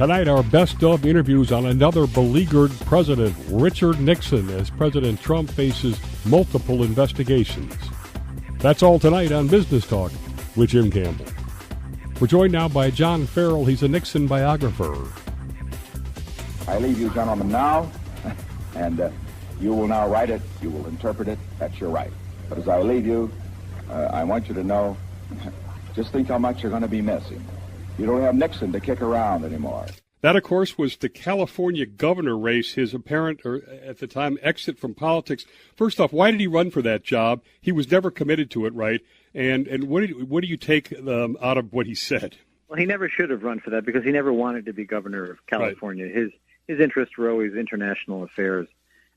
Tonight, our best of interviews on another beleaguered president, Richard Nixon, as President Trump faces multiple investigations. That's all tonight on Business Talk with Jim Campbell. We're joined now by John Farrell. He's a Nixon biographer. I leave you gentlemen now, and you will now write it, you will interpret it, that's your right. But as I leave you, I want you to know, just think how much you're going to be missing. You don't have Nixon to kick around anymore. That, of course, was the California governor race, his apparent, or at the time, exit from politics. First off, why did he run for that job? He was never committed to it, right? And what do you take out of what he said? Well, he never should have run for that because he never wanted to be governor of California. Right. His interests were always international affairs,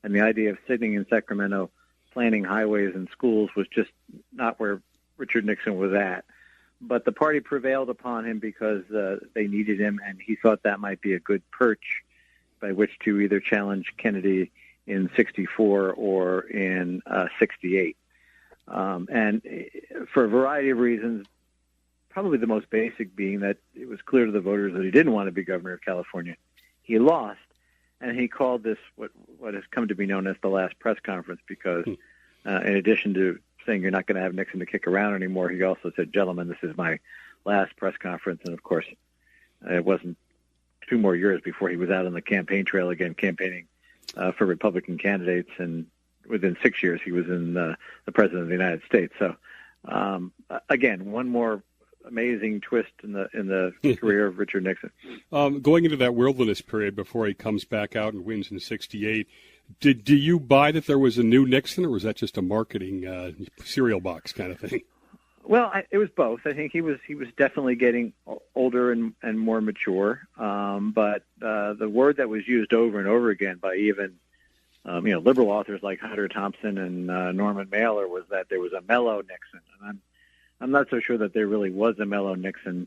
and the idea of sitting in Sacramento planning highways and schools was just not where Richard Nixon was at. But the party prevailed upon him because they needed him, and he thought that might be a good perch by which to either challenge Kennedy in 64 or in 68. And for a variety of reasons, probably the most basic being that it was clear to the voters that he didn't want to be governor of California. He lost, and he called this what has come to be known as the last press conference because in addition to saying you're not going to have Nixon to kick around anymore, he also said, gentlemen, this is my last press conference. And, of course, it wasn't 2 more years before he was out on the campaign trail again campaigning for Republican candidates. And within 6 years, he was in the President of the United States. So, again, one more amazing twist in the career of Richard Nixon. Going into that wilderness period before he comes back out and wins in 68, do you buy that there was a new Nixon, or was that just a marketing cereal box kind of thing? Well, it was both. I think he was definitely getting older and more mature. But the word that was used over and over again by even liberal authors like Hunter Thompson and Norman Mailer was that there was a mellow Nixon, and I'm not so sure that there really was a mellow Nixon,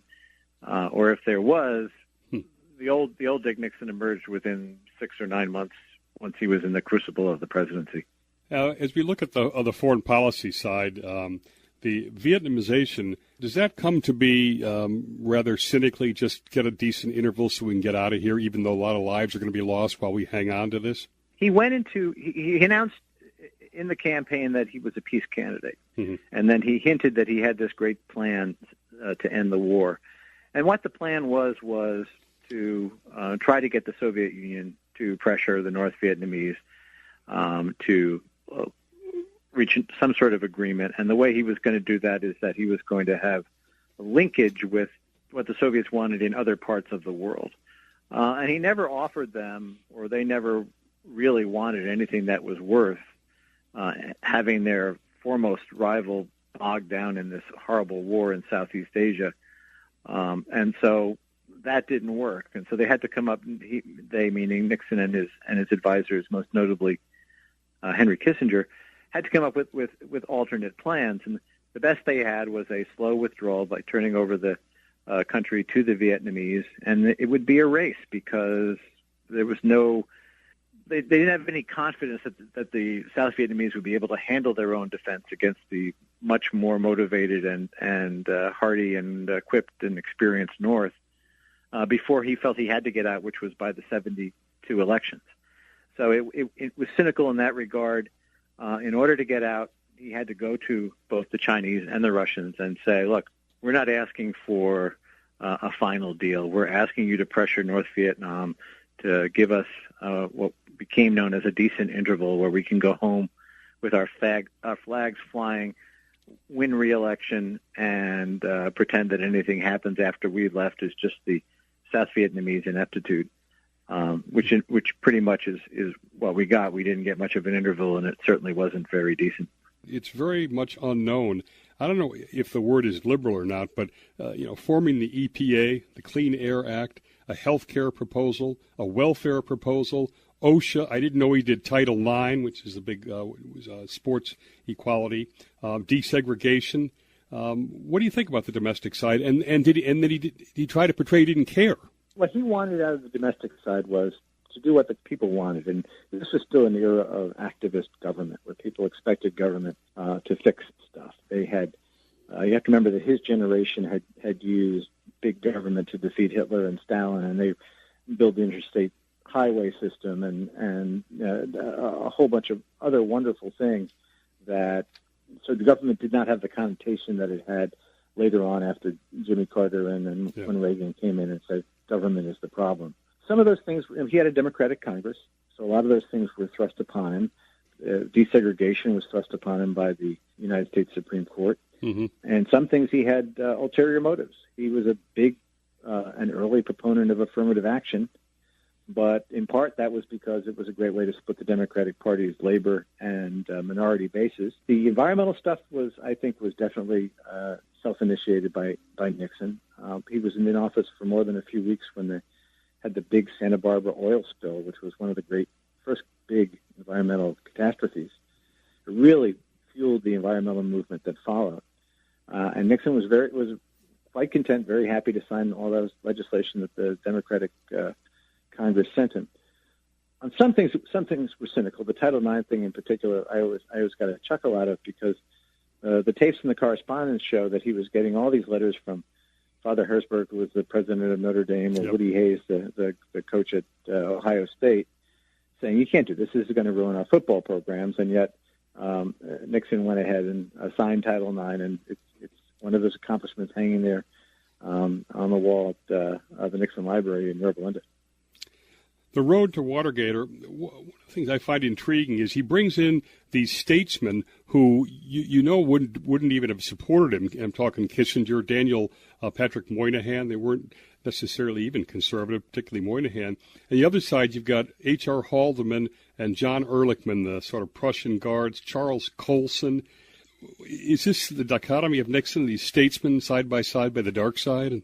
or if there was, the old Dick Nixon emerged within 6 or 9 months once he was in the crucible of the presidency. As we look at the foreign policy side, the Vietnamization, does that come to be rather cynically just get a decent interval so we can get out of here, even though a lot of lives are going to be lost while we hang on to this? He announced in the campaign that he was a peace candidate, and then he hinted that he had this great plan to end the war. And what the plan was to try to get the Soviet Union to pressure the North Vietnamese to reach some sort of agreement. And the way he was going to do that is that he was going to have a linkage with what the Soviets wanted in other parts of the world. And he never offered them, or they never really wanted anything that was worth having their foremost rival bogged down in this horrible war in Southeast Asia. And so that didn't work, and so they had to come up. They, meaning Nixon and his advisors, most notably Henry Kissinger, had to come up with alternate plans. And the best they had was a slow withdrawal by turning over the country to the Vietnamese, and it would be a race because there was no. They didn't have any confidence that the South Vietnamese would be able to handle their own defense against the much more motivated and hardy and equipped and experienced North. Before he felt he had to get out, which was by the 72 elections. So it was cynical in that regard. In order to get out, he had to go to both the Chinese and the Russians and say, look, we're not asking for a final deal. We're asking you to pressure North Vietnam to give us what became known as a decent interval where we can go home with our flags flying, win re-election, and pretend that anything happens after we left is just the South Vietnamese ineptitude, which pretty much is what we got. We didn't get much of an interval, and it certainly wasn't very decent. It's very much unknown. I don't know if the word is liberal or not, but forming the EPA, the Clean Air Act, a health care proposal, a welfare proposal, OSHA. I didn't know he did Title IX, which is a big sports equality, desegregation. What do you think about the domestic side? And did he try to portray he didn't care? What he wanted out of the domestic side was to do what the people wanted, and this was still an era of activist government where people expected government to fix stuff. They had you have to remember that his generation had used big government to defeat Hitler and Stalin, and build the interstate highway system and a whole bunch of other wonderful things so the government did not have the connotation that it had later on after Jimmy Carter and when Reagan came in and said government is the problem. Some of those things, he had a Democratic Congress, so a lot of those things were thrust upon him. Desegregation was thrust upon him by the United States Supreme Court. Mm-hmm. And some things he had ulterior motives. He was a big an early proponent of affirmative action, but in part that was because it was a great way to split the Democratic Party's labor and minority bases. The environmental stuff was definitely self-initiated by Nixon. He was in office for more than a few weeks when they had the big Santa Barbara oil spill, which was one of the first big environmental catastrophes. It really fueled the environmental movement that followed. And Nixon was quite content, very happy to sign all those legislation that the Democratic Congress sent him. On some things were cynical. The Title IX thing in particular, I always got a chuckle out of because the tapes and the correspondence show that he was getting all these letters from Father Herzberg, who was the president of Notre Dame, or Woody Hayes, the coach at Ohio State, saying, you can't do this. This is going to ruin our football programs. And yet Nixon went ahead and signed Title IX, and it's one of those accomplishments hanging there on the wall at the Nixon Library in Yorba Linda. The road to Watergate, one of the things I find intriguing is he brings in these statesmen who wouldn't even have supported him. I'm talking Kissinger, Daniel Patrick Moynihan. They weren't necessarily even conservative, particularly Moynihan. And the other side, you've got H.R. Haldeman and John Ehrlichman, the sort of Prussian guards, Charles Colson. Is this the dichotomy of Nixon, these statesmen side by side by the dark side?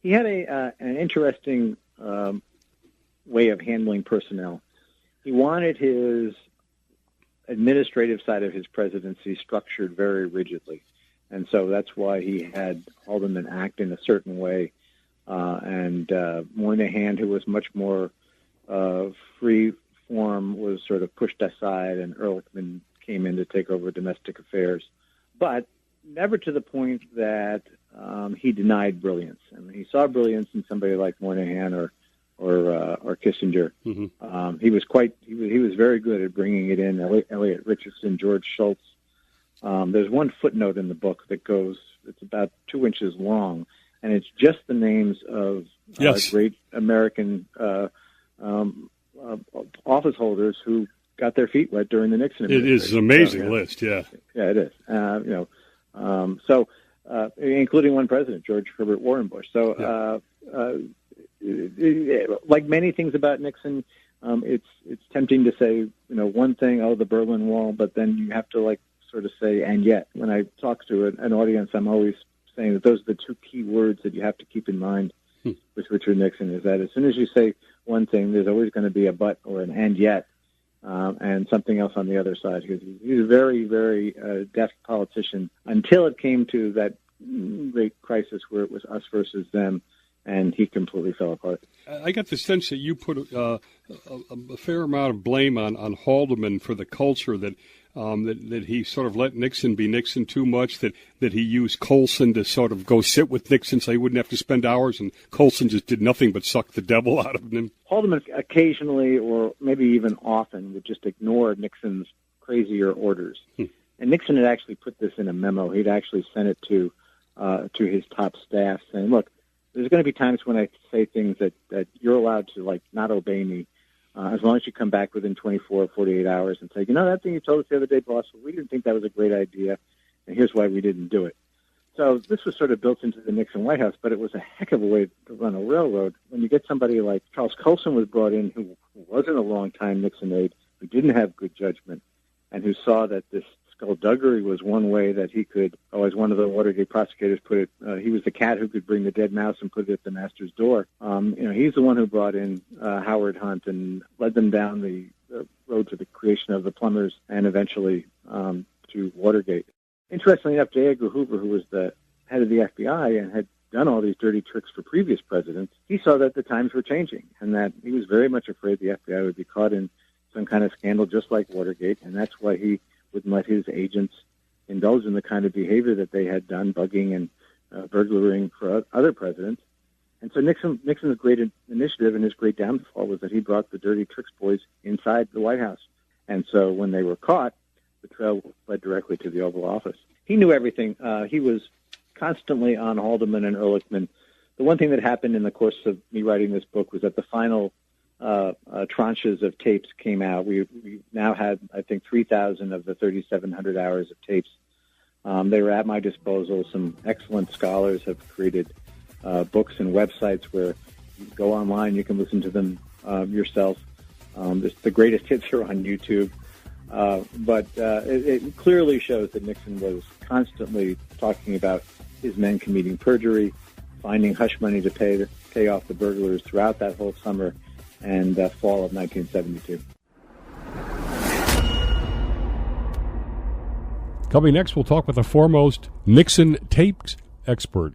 He had an interesting way of handling personnel. He wanted his administrative side of his presidency structured very rigidly. And so that's why he had Haldeman act in a certain way. And Moynihan, who was much more free form, was sort of pushed aside, and Ehrlichman came in to take over domestic affairs. But never to the point that he denied brilliance. I mean, he saw brilliance in somebody like Moynihan or Kissinger. Mm-hmm. He was very good at bringing it in. Elliot Richardson, George Shultz. There's one footnote in the book it's about 2 inches long, and it's just the names of great American office holders who got their feet wet during the Nixon administration. It is an amazing list, yeah. Yeah, it is. So including one president, George Herbert Warren Bush. So like many things about Nixon, it's tempting to say, one thing, the Berlin Wall, but then you have to sort of say, and yet. When I talk to an audience, I'm always saying that those are the two key words that you have to keep in mind with Richard Nixon, is that as soon as you say one thing, there's always going to be a but or an and yet, and something else on the other side. He's a very, very deft politician until it came to that great crisis where it was us versus them, and he completely fell apart. I got the sense that you put a fair amount of blame on Haldeman for the culture that he sort of let Nixon be Nixon too much, that he used Colson to sort of go sit with Nixon so he wouldn't have to spend hours, and Colson just did nothing but suck the devil out of him. Haldeman occasionally, or maybe even often, would just ignore Nixon's crazier orders. And Nixon had actually put this in a memo. He'd actually sent it to his top staff saying, look, there's going to be times when I say things that you're allowed to not obey me, as long as you come back within 24 or 48 hours and say, that thing you told us the other day, boss, we didn't think that was a great idea, and here's why we didn't do it. So this was sort of built into the Nixon White House, but it was a heck of a way to run a railroad. When you get somebody like Charles Colson was brought in, who wasn't a long-time Nixon aide, who didn't have good judgment, and who saw that this skullduggery was one way that he could, as one of the Watergate prosecutors put it, he was the cat who could bring the dead mouse and put it at the master's door. He's the one who brought in Howard Hunt and led them down the road to the creation of the plumbers and eventually to Watergate. Interestingly enough, J. Edgar Hoover, who was the head of the FBI and had done all these dirty tricks for previous presidents, he saw that the times were changing and that he was very much afraid the FBI would be caught in some kind of scandal just like Watergate, and that's why he wouldn't let his agents indulge in the kind of behavior that they had done, bugging and burglaring for other presidents. And so Nixon's great initiative and his great downfall was that he brought the dirty tricks boys inside the White House. And so when they were caught, the trail led directly to the Oval Office. He knew everything. He was constantly on Haldeman and Ehrlichman. The one thing that happened in the course of me writing this book was that the final tranches of tapes came out. We now had, I think, 3,000 of the 3,700 hours of tapes. They were at my disposal. Some excellent scholars have created books and websites where you go online, you can listen to them yourself. The greatest hits are on YouTube. But it clearly shows that Nixon was constantly talking about his men committing perjury, finding hush money to pay off the burglars throughout that whole summer and fall of 1972. Coming next, we'll talk with the foremost Nixon tapes expert.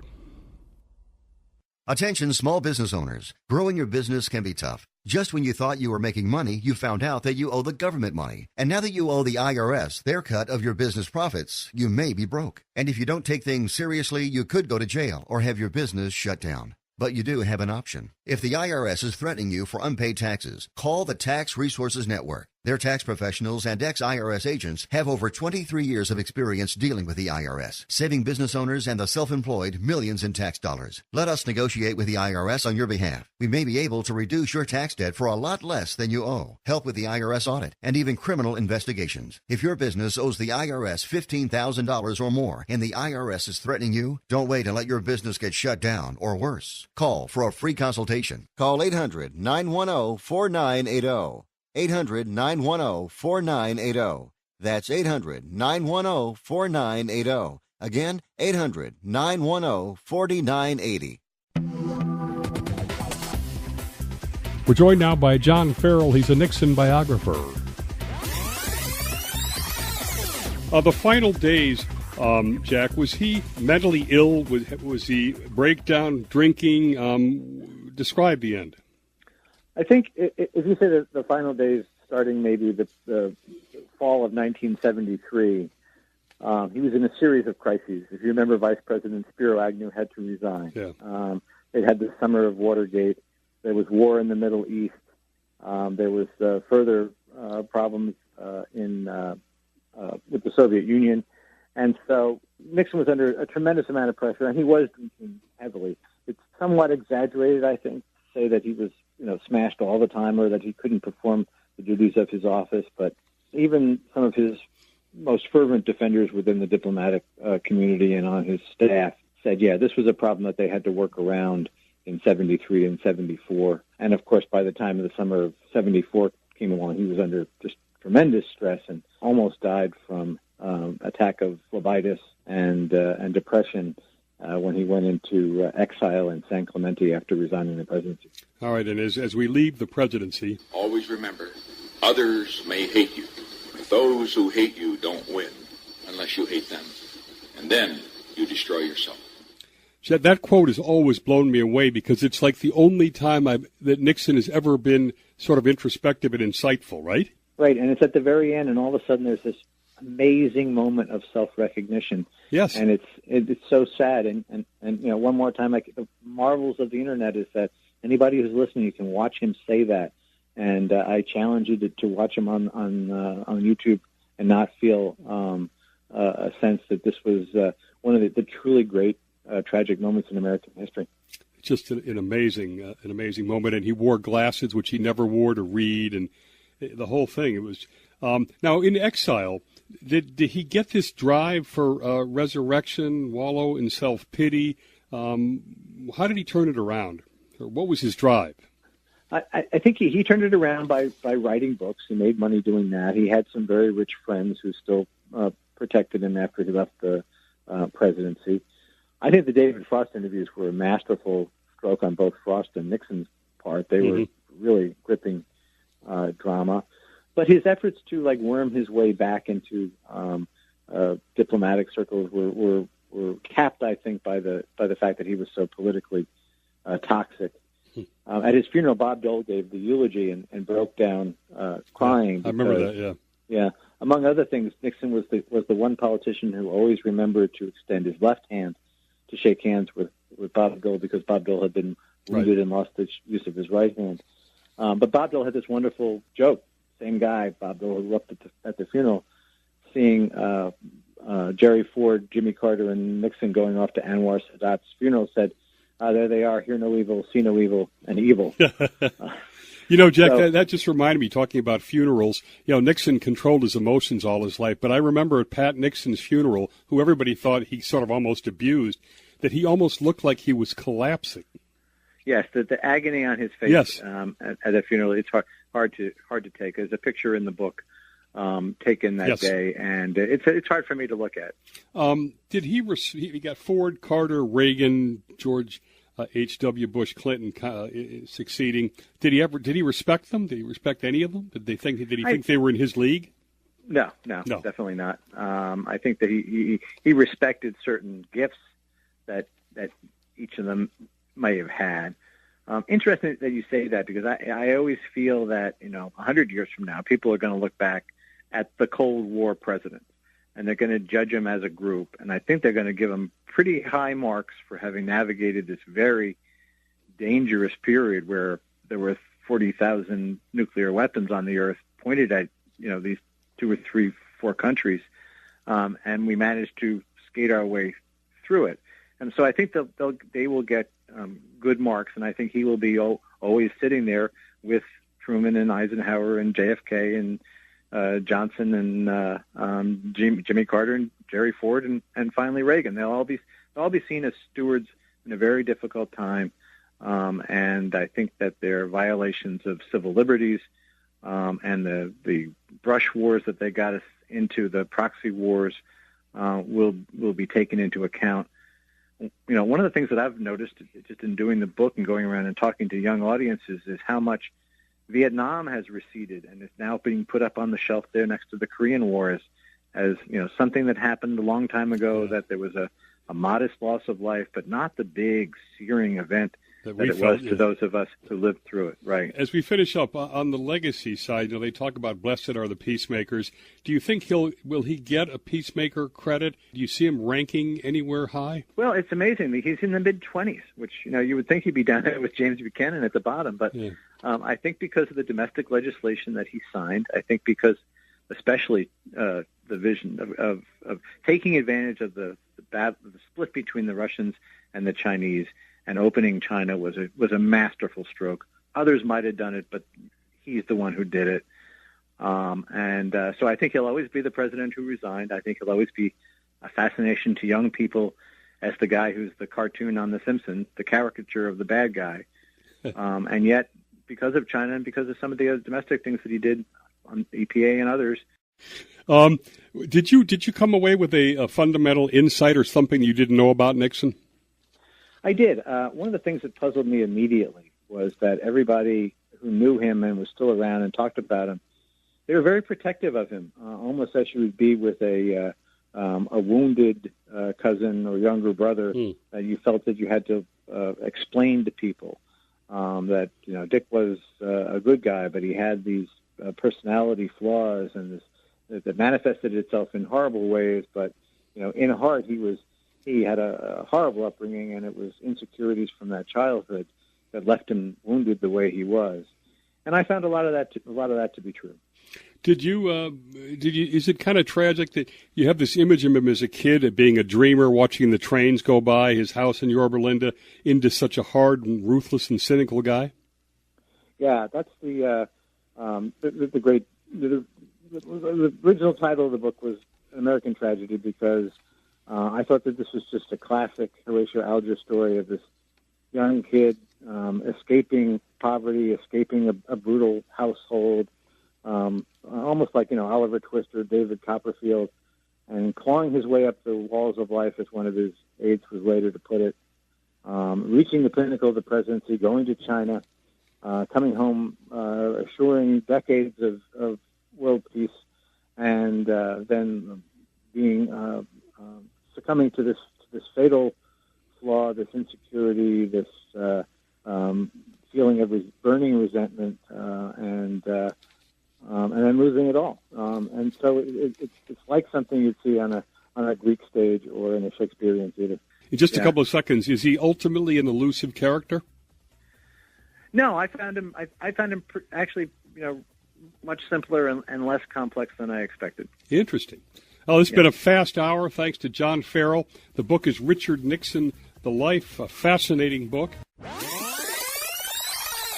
Attention small business owners. Growing your business can be tough. Just when you thought you were making money, you found out that you owe the government money. And now that you owe the IRS their cut of your business profits, you may be broke. And if you don't take things seriously, you could go to jail or have your business shut down. But you do have an option. If the IRS is threatening you for unpaid taxes, call the Tax Resources Network. Their tax professionals and ex-IRS agents have over 23 years of experience dealing with the IRS, saving business owners and the self-employed millions in tax dollars. Let us negotiate with the IRS on your behalf. We may be able to reduce your tax debt for a lot less than you owe, help with the IRS audit, and even criminal investigations. If your business owes the IRS $15,000 or more and the IRS is threatening you, don't wait and let your business get shut down or worse. Call for a free consultation. Call 800-910-4980. 800-910-4980. That's 800-910-4980. Again, 800-910-4980. We're joined now by John Farrell. He's a Nixon biographer. The final days, Jack, was he mentally ill? Was he breakdown, drinking? Describe the end. I think if you say the final days, starting maybe the fall of 1973, he was in a series of crises. If you remember, Vice President Spiro Agnew had to resign. Yeah. They had the summer of Watergate. There was war in the Middle East. There was further problems with the Soviet Union. And so Nixon was under a tremendous amount of pressure, and he was drinking heavily. It's somewhat exaggerated, I think, to say that he was smashed all the time or that he couldn't perform the duties of his office. But even some of his most fervent defenders within the diplomatic community and on his staff said, yeah, this was a problem that they had to work around in 73 and 74. And, of course, by the time of the summer of 74 came along, he was under just tremendous stress and almost died from attack of phlebitis and depression when he went into exile in San Clemente after resigning the presidency. All right, and as we leave the presidency... Always remember, others may hate you, but those who hate you don't win unless you hate them. And then you destroy yourself. That quote has always blown me away because it's like the only time that Nixon has ever been sort of introspective and insightful, right? Right, and it's at the very end, and all of a sudden there's this amazing moment of self-recognition. Yes. And it's so sad. And one more time, the marvels of the Internet is that anybody who's listening, you can watch him say that. And I challenge you to watch him on YouTube and not feel a sense that this was one of the truly great tragic moments in American history. Just an amazing moment. And he wore glasses, which he never wore to read, and the whole thing. It was now in exile. Did he get this drive for resurrection, wallow in self-pity? How did he turn it around? Or what was his drive? I think he turned it around by writing books. He made money doing that. He had some very rich friends who still protected him after he left the presidency. I think the David Frost interviews were a masterful stroke on both Frost and Nixon's part. They were really gripping drama. But his efforts to worm his way back into diplomatic circles were capped, I think, by the fact that he was so politically toxic. At his funeral, Bob Dole gave the eulogy and broke down crying. I remember that. Yeah. Yeah. Among other things, Nixon was the one politician who always remembered to extend his left hand to shake hands with Bob Dole because Bob Dole had been wounded and lost the use of his right hand. But Bob Dole had this wonderful joke. Same guy, Bob Dole, who looked at the funeral, seeing Jerry Ford, Jimmy Carter, and Nixon going off to Anwar Sadat's funeral, said, there they are, hear no evil, see no evil, and evil. Jack, that just reminded me, talking about funerals, Nixon controlled his emotions all his life, but I remember at Pat Nixon's funeral, who everybody thought he sort of almost abused, that he almost looked like he was collapsing. Yes, the agony on his face. Yes. At a funeral, it's hard to take. There's a picture in the book taken that day, and it's hard for me to look at. Did he got Ford, Carter, Reagan, George H.W. Bush, Clinton succeeding? Did he respect them? Did he respect any of them? Did he think they were in his league? No, definitely not. I think that he respected certain gifts that each of them may have had. Interesting that you say that, because I always feel that 100 years from now, people are going to look back at the Cold War presidents, and they're going to judge them as a group, and I think they're going to give them pretty high marks for having navigated this very dangerous period where there were 40,000 nuclear weapons on the earth pointed at these 2 or 3, 4 countries, and we managed to skate our way through it. And so I think they will get good marks, and I think he will be always sitting there with Truman and Eisenhower and JFK and Johnson and Jimmy Carter and Jerry Ford and finally Reagan. They'll all be seen as stewards in a very difficult time, and I think that their violations of civil liberties and the brush wars that they got us into, the proxy wars, will be taken into account. One of the things that I've noticed just in doing the book and going around and talking to young audiences is how much Vietnam has receded and is now being put up on the shelf there next to the Korean War as something that happened a long time ago, that there was a modest loss of life, but not the big searing event that it was to those of us who lived through it. Right. As we finish up on the legacy side, they talk about blessed are the peacemakers. Do you think will he get a peacemaker credit? Do you see him ranking anywhere high? Well, it's amazing. He's in the mid-20s, which you would think he'd be down there with James Buchanan at the bottom. But I think because of the domestic legislation that he signed, I think because especially the vision of taking advantage of the split between the Russians and the Chinese, and opening China was a masterful stroke. Others might have done it, but he's the one who did it. So I think he'll always be the president who resigned. I think he'll always be a fascination to young people as the guy who's the cartoon on The Simpsons, the caricature of the bad guy. And yet, because of China and because of some of the other domestic things that he did on EPA and others. Did you come away with a fundamental insight or something you didn't know about Nixon? I did. One of the things that puzzled me immediately was that everybody who knew him and was still around and talked about him, they were very protective of him, almost as you would be with a wounded cousin or younger brother that you felt that you had to explain to people that Dick was a good guy, but he had these personality flaws and that manifested itself in horrible ways. But in heart, he had a horrible upbringing, and it was insecurities from that childhood that left him wounded the way he was. And I found a lot of that to be true. Did you? Is it kind of tragic that you have this image of him as a kid, being a dreamer, watching the trains go by, his house in Yorba Linda, into such a hard and ruthless and cynical guy? Yeah, that's the original title of the book was An American Tragedy, because I thought that this was just a classic Horatio Alger story of this young kid escaping poverty, escaping a brutal household, almost like Oliver Twist or David Copperfield, and clawing his way up the walls of life, as one of his aides was later to put it, reaching the pinnacle of the presidency, going to China, coming home, assuring decades of world peace, and then being succumbing to this fatal flaw, this insecurity, this feeling of burning resentment, and then losing it all. And so it's like something you'd see on a Greek stage or in a Shakespearean theater. In just a couple of seconds, is he ultimately an elusive character? No, I found him. I found him actually, much simpler and less complex than I expected. Interesting. Oh, it's been a fast hour. Thanks to John Farrell. The book is Richard Nixon, The Life, a fascinating book.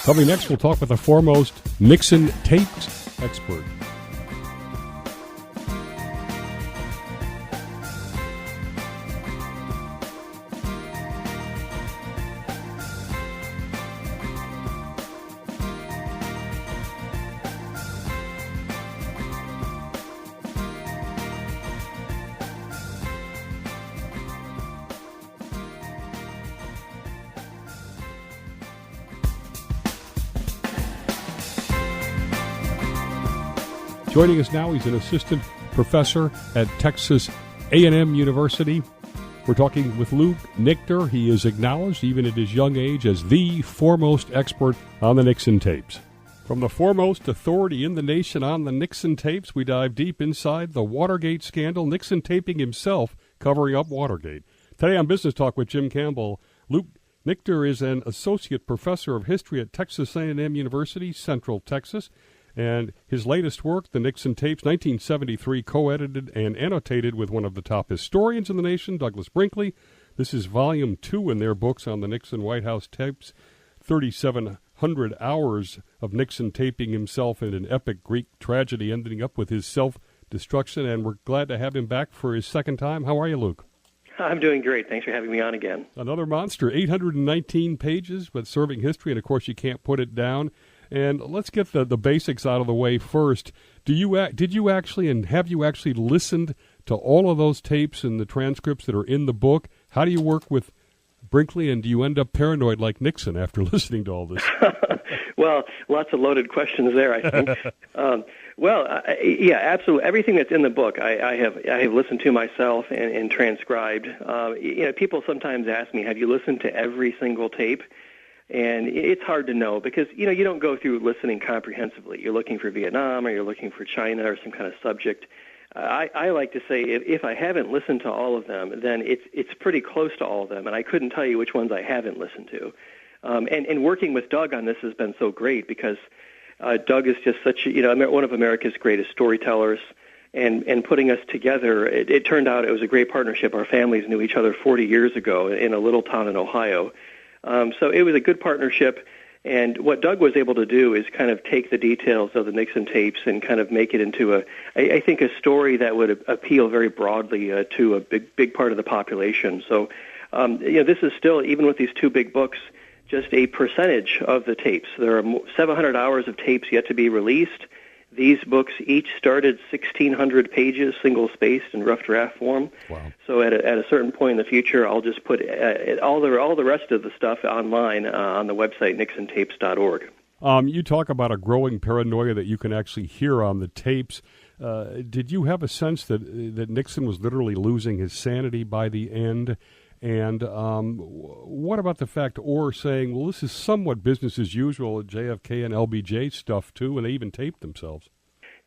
Coming next, we'll talk with the foremost Nixon tapes expert. Joining us now, he's an assistant professor at Texas A&M University. We're talking with Luke Nichter. He is acknowledged, even at his young age, as the foremost expert on the Nixon tapes. From the foremost authority in the nation on the Nixon tapes, we dive deep inside the Watergate scandal, Nixon taping himself covering up Watergate. Today on Business Talk with Jim Campbell, Luke Nichter is an associate professor of history at Texas A&M University, Central Texas. And his latest work, The Nixon Tapes, 1973, co-edited and annotated with one of the top historians in the nation, Douglas Brinkley. This is volume 2 in their books on the Nixon White House tapes, 3,700 hours of Nixon taping himself in an epic Greek tragedy, ending up with his self-destruction. And we're glad to have him back for his second time. How are you, Luke? I'm doing great. Thanks for having me on again. Another monster, 819 pages, but serving history, and of course you can't put it down. And let's get the basics out of the way first. Did you actually and have you actually listened to all of those tapes and the transcripts that are in the book? How do you work with Brinkley, and do you end up paranoid like Nixon after listening to all this? Well, lots of loaded questions there, I think. Yeah, absolutely. Everything that's in the book, I have listened to myself and transcribed. People sometimes ask me, "Have you listened to every single tape?" And it's hard to know because, you don't go through listening comprehensively. You're looking for Vietnam or you're looking for China or some kind of subject. I like to say if I haven't listened to all of them, then it's pretty close to all of them, and I couldn't tell you which ones I haven't listened to. And working with Doug on this has been so great because Doug is just such one of America's greatest storytellers. And putting us together, it turned out it was a great partnership. Our families knew each other 40 years ago in a little town in Ohio. So it was a good partnership, and what Doug was able to do is kind of take the details of the Nixon tapes and kind of make it into I think a story that would appeal very broadly to a big part of the population. So, this is still, even with these two big books, just a percentage of the tapes. There are 700 hours of tapes yet to be released. These books each started 1,600 pages, single-spaced in rough draft form. Wow. So at a certain point in the future, I'll just put all the rest of the stuff online on the website, nixontapes.org. You talk about a growing paranoia that you can actually hear on the tapes. Did you have a sense that Nixon was literally losing his sanity by the end? And what about the fact Orr saying, well, this is somewhat business as usual at JFK and LBJ stuff, too, and they even taped themselves?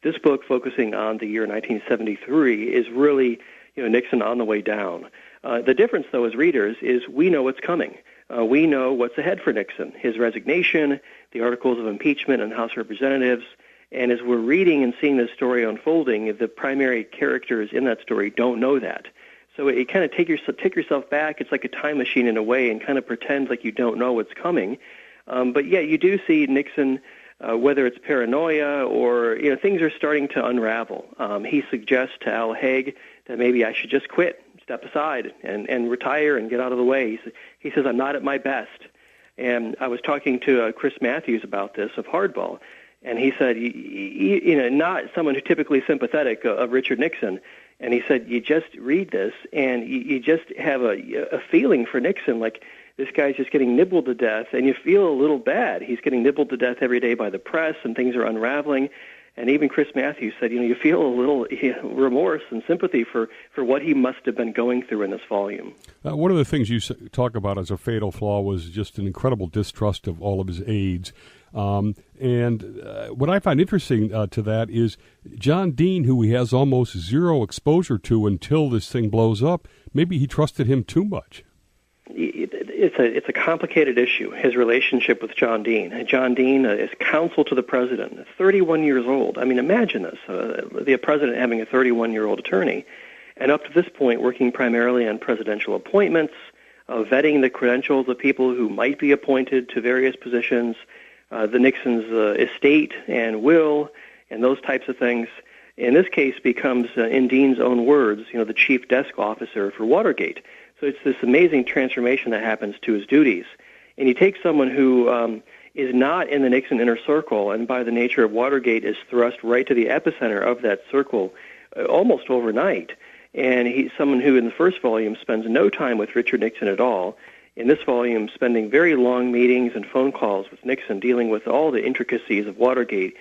This book, focusing on the year 1973, is really, Nixon on the way down. The difference, though, as readers, is we know what's coming. We know what's ahead for Nixon, his resignation, the articles of impeachment in the House of Representatives. And as we're reading and seeing this story unfolding, the primary characters in that story don't know that. So it kind of take yourself back. It's like a time machine in a way, and kind of pretend like you don't know what's coming. But yeah, you do see Nixon, whether it's paranoia or things are starting to unravel. He suggests to Al Haig that maybe I should just quit, step aside, and retire and get out of the way. He says I'm not at my best. And I was talking to Chris Matthews about this of Hardball, and he said, not someone who's typically sympathetic of Richard Nixon. And he said, you just read this, and you just have a feeling for Nixon, like this guy's just getting nibbled to death, and you feel a little bad. He's getting nibbled to death every day by the press, and things are unraveling. And even Chris Matthews said, you feel a little remorse and sympathy for what he must have been going through in this volume. One of the things you talk about as a fatal flaw was just an incredible distrust of all of his aides. And what I find interesting to that is John Dean, who he has almost zero exposure to until this thing blows up, maybe he trusted him too much. it's a complicated issue, his relationship with John Dean. And John Dean is counsel to the president, 31 years old. I mean, imagine this, the president having a 31-year-old attorney, and up to this point working primarily on presidential appointments, vetting the credentials of people who might be appointed to various positions, the Nixon's estate and will, and those types of things. In this case, becomes, in Dean's own words, the chief desk officer for Watergate. So it's this amazing transformation that happens to his duties. And you take someone who is not in the Nixon inner circle, and by the nature of Watergate is thrust right to the epicenter of that circle almost overnight. And he's someone who in the first volume spends no time with Richard Nixon at all. In this volume, spending very long meetings and phone calls with Nixon, dealing with all the intricacies of Watergate.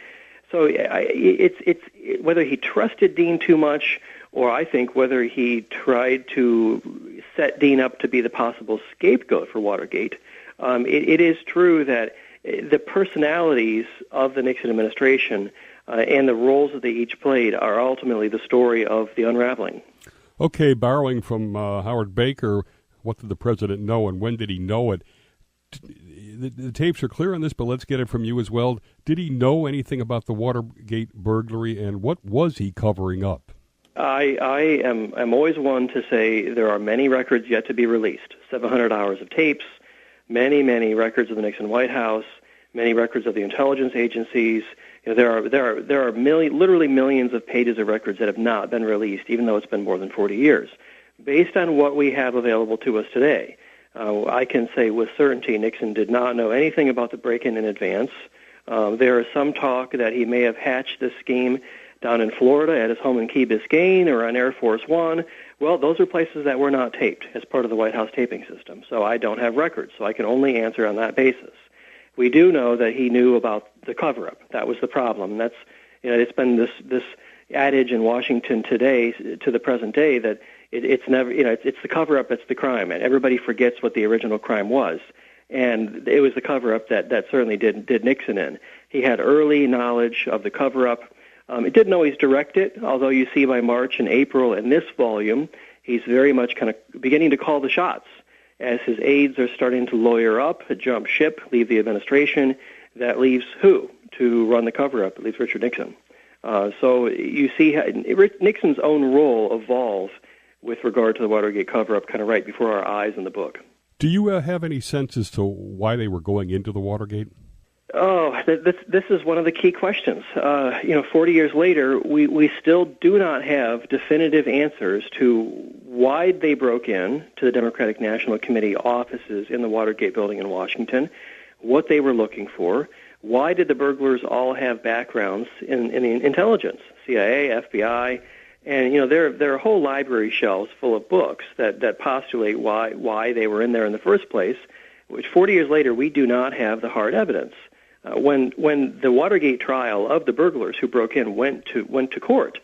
So it's whether he trusted Dean too much, or I think whether he tried to set Dean up to be the possible scapegoat for Watergate. It is true that the personalities of the Nixon administration and the roles that they each played are ultimately the story of the unraveling. Okay, borrowing from Howard Baker, what did the president know and when did he know it? The tapes are clear on this, but let's get it from you as well. Did he know anything about the Watergate burglary, and what was he covering up? I am always one to say there are many records yet to be released. 700 hours of tapes, many records of the Nixon White House, many records of the intelligence agencies. There are literally millions of pages of records that have not been released, even though it's been more than 40 years. Based on what we have available to us today, I can say with certainty Nixon did not know anything about the break-in in advance. There is some talk that he may have hatched this scheme down in Florida at his home in Key Biscayne or on Air Force One. Well, those are places that were not taped as part of the White House taping system, so I don't have records, so I can only answer on that basis. We do know that he knew about the cover-up. That was the problem. That's, it's been this adage in Washington today to the present day that it's never, it's the cover-up that's the crime, and everybody forgets what the original crime was. And it was the cover-up that certainly did Nixon in. He had early knowledge of the cover-up. It didn't always direct it, although you see by March and April in this volume, he's very much kind of beginning to call the shots. As his aides are starting to lawyer up, jump ship, leave the administration, that leaves who to run the cover-up? It leaves Richard Nixon. So you see Nixon's own role evolve with regard to the Watergate cover-up kind of right before our eyes in the book. Do you have any sense as to why they were going into the Watergate? Oh, this is one of the key questions. 40 years later, we still do not have definitive answers to why they broke in to the Democratic National Committee offices in the Watergate building in Washington, what they were looking for, why did the burglars all have backgrounds in the intelligence, CIA, FBI, and there are whole library shelves full of books that postulate why they were in there in the first place, which 40 years later we do not have the hard evidence. When the Watergate trial of the burglars who broke in went to court,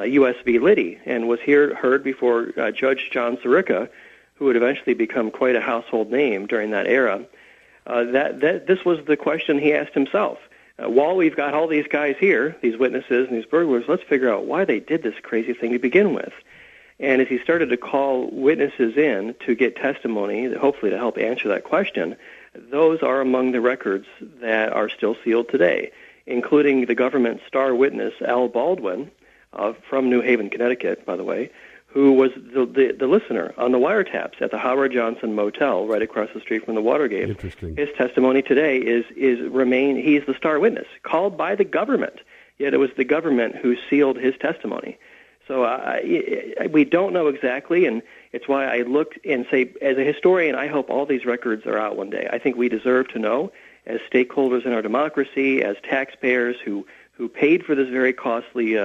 U.S. v. Liddy, and was heard before Judge John Sirica, who would eventually become quite a household name during that era, this was the question he asked himself. While we've got all these guys here, these witnesses and these burglars, let's figure out why they did this crazy thing to begin with. And as he started to call witnesses in to get testimony, hopefully to help answer that question, those are among the records that are still sealed today, including the government star witness, Al Baldwin, from New Haven, Connecticut, by the way, who was the listener on the wiretaps at the Howard Johnson Motel right across the street from the Watergate. Interesting. His testimony today he's the star witness, called by the government, yet it was the government who sealed his testimony. So we don't know exactly, and it's why I look and say, as a historian, I hope all these records are out one day. I think we deserve to know, as stakeholders in our democracy, as taxpayers who paid for this very costly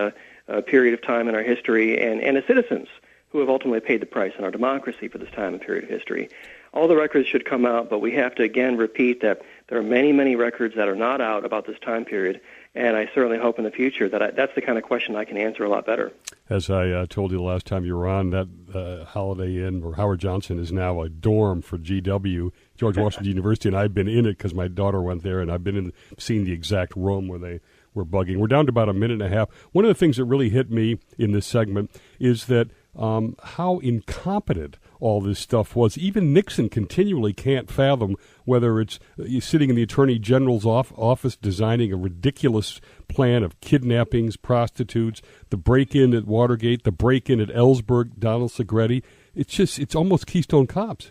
period of time in our history, and as citizens who have ultimately paid the price in our democracy for this time and period of history. All the records should come out, but we have to, again, repeat that there are many records that are not out about this time period, and I certainly hope in the future that that's the kind of question I can answer a lot better. As I told you the last time you were on, that Holiday Inn or Howard Johnson is now a dorm for GW, George Washington University, and I've been in it because my daughter went there, and I've been seen the exact room where they were bugging. We're down to about a minute and a half. One of the things that really hit me in this segment is that how incompetent all this stuff was. Even Nixon continually can't fathom whether it's sitting in the Attorney General's office designing a ridiculous plan of kidnappings, prostitutes, the break-in at Watergate, the break-in at Ellsberg, Donald Segretti. It's almost Keystone Cops.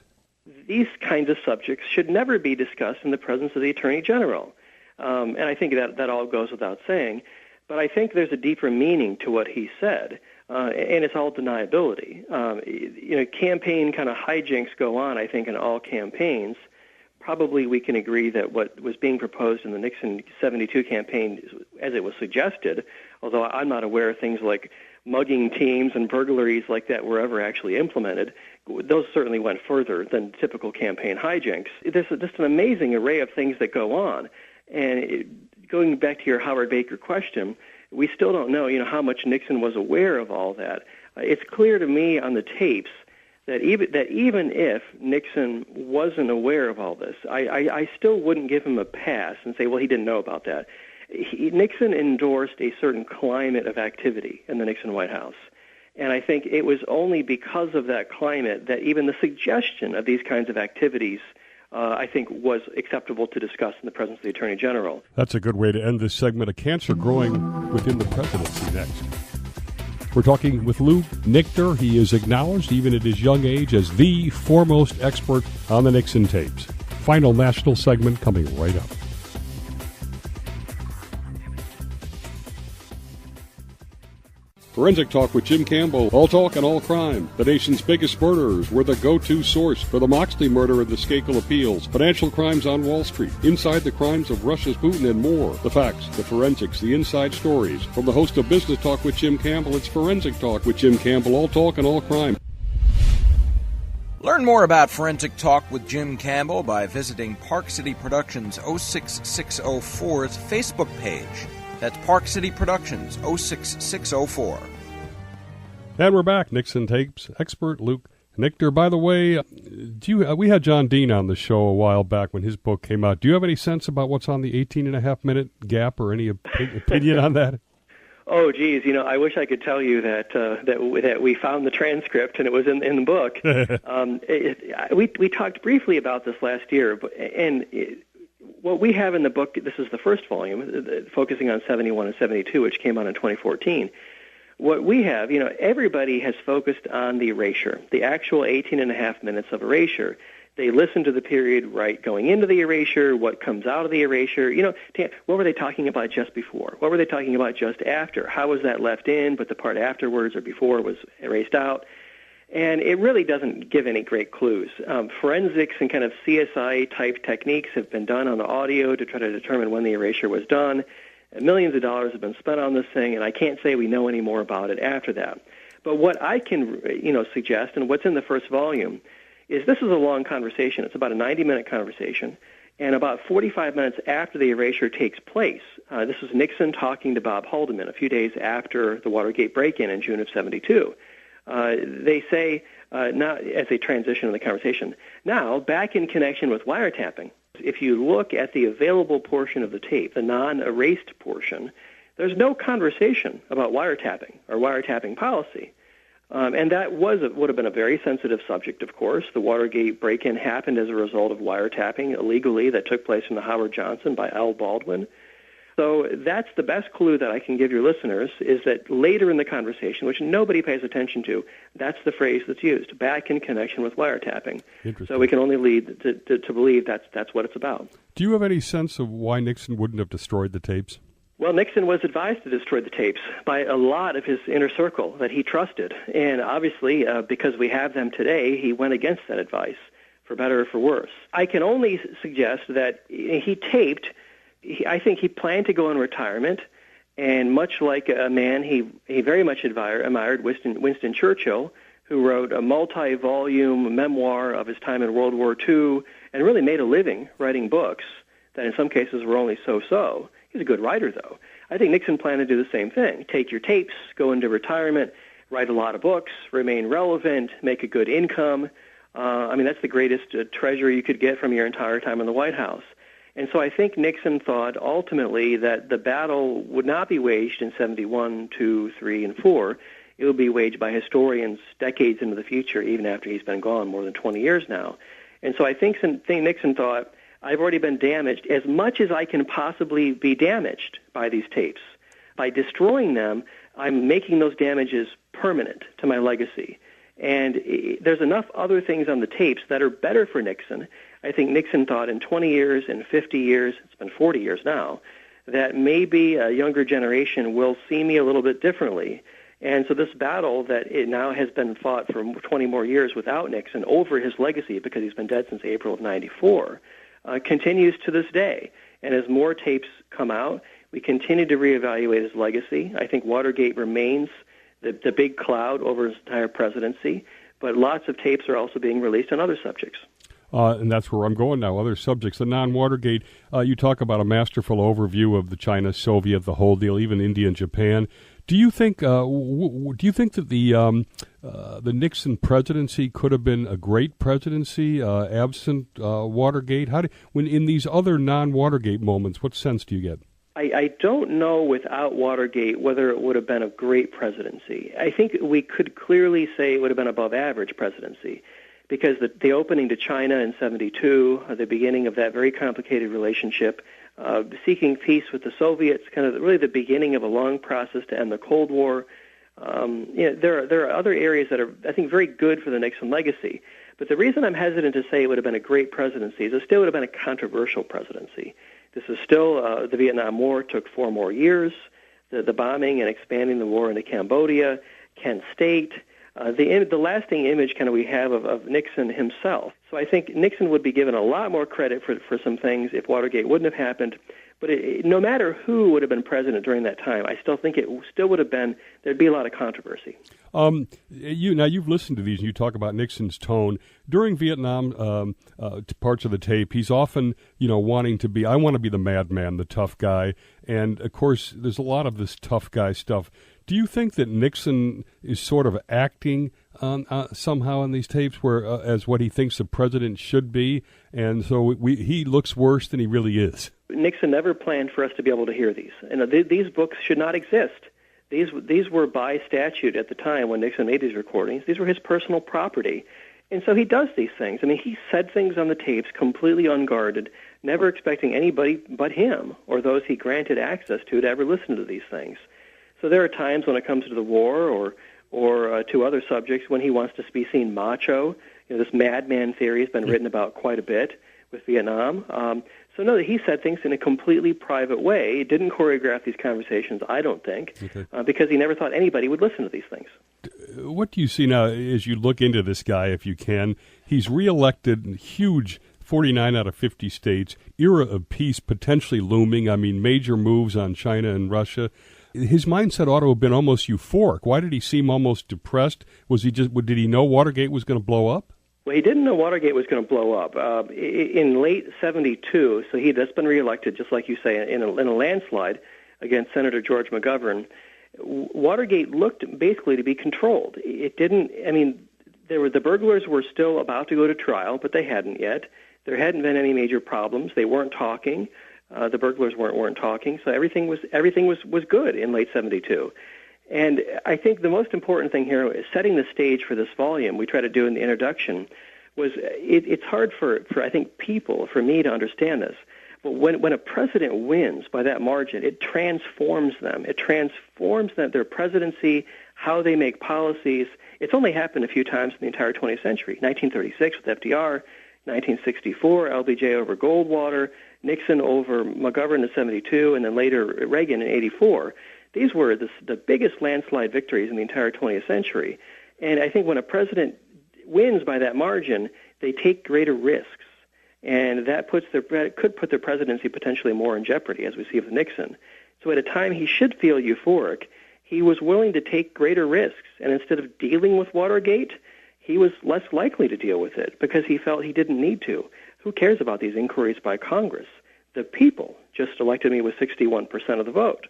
These kinds of subjects should never be discussed in the presence of the Attorney General. And I think that all goes without saying. But I think there's a deeper meaning to what he said, and it's all deniability. Campaign kind of hijinks go on, I think, in all campaigns. Probably we can agree that what was being proposed in the Nixon 72 campaign, as it was suggested, although I'm not aware of things like mugging teams and burglaries like that were ever actually implemented, those certainly went further than typical campaign hijinks. There's just an amazing array of things that go on. And going back to your Howard Baker question, we still don't know, how much Nixon was aware of all that. It's clear to me on the tapes that even if Nixon wasn't aware of all this, I still wouldn't give him a pass and say, well, he didn't know about that. Nixon endorsed a certain climate of activity in the Nixon White House. And I think it was only because of that climate that even the suggestion of these kinds of activities I think was acceptable to discuss in the presence of the Attorney General. That's a good way to end this segment of Cancer Growing Within the Presidency next. We're talking with Lou Nichter. He is acknowledged, even at his young age, as the foremost expert on the Nixon tapes. Final national segment coming right up. Forensic Talk with Jim Campbell. All talk and all crime. The nation's biggest murderers were the go-to source for the Moxley murder and the Skakel appeals. Financial crimes on Wall Street. Inside the crimes of Russia's Putin and more. The facts, the forensics, the inside stories. From the host of Business Talk with Jim Campbell, it's Forensic Talk with Jim Campbell. All talk and all crime. Learn more about Forensic Talk with Jim Campbell by visiting Park City Productions 06604's Facebook page. That's Park City Productions 06604. And we're back. Nixon tapes expert Luke Nichter. By the way, we had John Dean on the show a while back when his book came out. Do you have any sense about what's on the 18-and-a-half-minute gap or any opinion on that? Oh, geez, I wish I could tell you that we found the transcript and it was in the book. We talked briefly about this last year, what we have in the book, this is the first volume, focusing on 71 and 72, which came out in 2014. What we have, everybody has focused on the erasure, the actual 18-and-a-half minutes of erasure. They listen to the period right going into the erasure, what comes out of the erasure. What were they talking about just before? What were they talking about just after? How was that left in, but the part afterwards or before was erased out? And it really doesn't give any great clues. Forensics and kind of CSI-type techniques have been done on the audio to try to determine when the erasure was done. Millions of dollars have been spent on this thing, and I can't say we know any more about it after that. But what I can, suggest, and what's in the first volume, is this is a long conversation. It's about a 90-minute conversation. And about 45 minutes after the erasure takes place, this was Nixon talking to Bob Haldeman a few days after the Watergate break-in in June of 72. They say, now as they transition in the conversation, now back in connection with wiretapping, if you look at the available portion of the tape, the non-erased portion, there's no conversation about wiretapping or wiretapping policy. And that would have been a very sensitive subject, of course. The Watergate break-in happened as a result of wiretapping illegally that took place in the Howard Johnson by Al Baldwin. So that's the best clue that I can give your listeners, is that later in the conversation, which nobody pays attention to, that's the phrase that's used, back in connection with wiretapping. So we can only lead to believe that's what it's about. Do you have any sense of why Nixon wouldn't have destroyed the tapes? Well, Nixon was advised to destroy the tapes by a lot of his inner circle that he trusted. And obviously, because we have them today, he went against that advice, for better or for worse. I can only suggest that he taped... I think he planned to go in retirement, and much like a man he very much admired, Winston Churchill, who wrote a multi-volume memoir of his time in World War II and really made a living writing books that in some cases were only so-so. He's a good writer, though. I think Nixon planned to do the same thing. Take your tapes, go into retirement, write a lot of books, remain relevant, make a good income. That's the greatest treasure you could get from your entire time in the White House. And so I think Nixon thought ultimately that the battle would not be waged in 71, 2, 3, and 4. it will be waged by historians decades into the future, even after he's been gone more than 20 years now. And so I think Nixon thought, I've already been damaged as much as I can possibly be damaged by these tapes. By destroying them, I'm making those damages permanent to my legacy. And there's enough other things on the tapes that are better for Nixon. I think Nixon thought in 20 years, in 50 years, it's been 40 years now, that maybe a younger generation will see me a little bit differently. And so this battle that it now has been fought for 20 more years without Nixon over his legacy, because he's been dead since April of 94, continues to this day. And as more tapes come out, we continue to reevaluate his legacy. I think Watergate remains the big cloud over his entire presidency, but lots of tapes are also being released on other subjects. And that's where I'm going now, other subjects. The non-Watergate, you talk about a masterful overview of the China, Soviet, the whole deal, even India and Japan. Do you think that the Nixon presidency could have been a great presidency absent Watergate? When in these other non-Watergate moments, what sense do you get? I don't know without Watergate whether it would have been a great presidency. I think we could clearly say it would have been above average presidency, because the opening to China in 1972, the beginning of that very complicated relationship, seeking peace with the Soviets, kind of really the beginning of a long process to end the Cold War. There are other areas that are, I think, very good for the Nixon legacy. But the reason I'm hesitant to say it would have been a great presidency is it still would have been a controversial presidency. This is still, the Vietnam War took 4 more years. The bombing and expanding the war into Cambodia, Kent State, the lasting image kind of we have of Nixon himself. So I think Nixon would be given a lot more credit for some things if Watergate wouldn't have happened. But no matter who would have been president during that time, I still think it still would have been, there'd be a lot of controversy. You've listened to these, and you talk about Nixon's tone. During Vietnam, parts of the tape, he's often, wanting to be, I want to be the madman, the tough guy. And, of course, there's a lot of this tough guy stuff. Do you think that Nixon is sort of acting somehow in these tapes where as what he thinks the president should be, and so he looks worse than he really is? Nixon never planned for us to be able to hear these. These books should not exist. These were by statute at the time when Nixon made these recordings. These were his personal property. And so he does these things. I mean, he said things on the tapes completely unguarded, never expecting anybody but him or those he granted access to ever listen to these things. So there are times when it comes to the war or to other subjects when he wants to be seen macho. This madman theory has been written about quite a bit with Vietnam. So no, he said things in a completely private way. He didn't choreograph these conversations, I don't think, because he never thought anybody would listen to these things. What do you see now as you look into this guy, if you can? He's reelected in huge 49 out of 50 states, era of peace potentially looming. I mean, major moves on China and Russia. His mindset ought to have been almost euphoric. Why did he seem almost depressed? Did he know Watergate was going to blow up? Well, he didn't know Watergate was going to blow up. In late 1972, so he'd just been reelected, just like you say, in a landslide against Senator George McGovern. Watergate looked basically to be controlled. It didn't, the burglars were still about to go to trial, but they hadn't yet. There hadn't been any major problems. They weren't talking. The burglars weren't talking, so everything was good in late 1972. And I think the most important thing here is setting the stage for this volume. We try to do in the introduction was it's hard for I think people, for me to understand this. But when a president wins by that margin, it transforms them. It transforms their presidency, how they make policies. It's only happened a few times in the entire 20th century. 1936 with FDR, 1964 LBJ over Goldwater, Nixon over McGovern in 1972, and then later Reagan in 1984. These were the biggest landslide victories in the entire 20th century. And I think when a president wins by that margin, they take greater risks. And that could put their presidency potentially more in jeopardy, as we see with Nixon. So at a time he should feel euphoric, he was willing to take greater risks. And instead of dealing with Watergate, he was less likely to deal with it because he felt he didn't need to. Who cares about these inquiries by Congress? The people just elected me with 61% of the vote.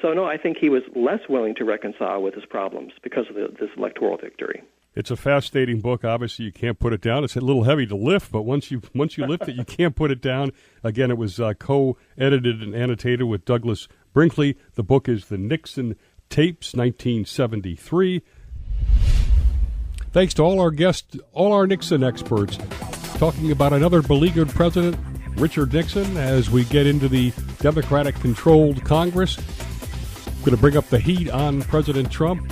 So, no, I think he was less willing to reconcile with his problems because of this electoral victory. It's a fascinating book. Obviously, you can't put it down. It's a little heavy to lift, but once you lift it, you can't put it down. Again, it was co-edited and annotated with Douglas Brinkley. The book is The Nixon Tapes, 1973. Thanks to all our guests, all our Nixon experts, talking about another beleaguered president, Richard Nixon, as we get into the Democratic-controlled Congress. Going to bring up the heat on President Trump.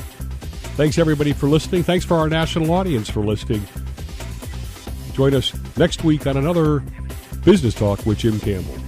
Thanks, everybody, for listening. Thanks for our national audience for listening. Join us next week on another Business Talk with Jim Campbell.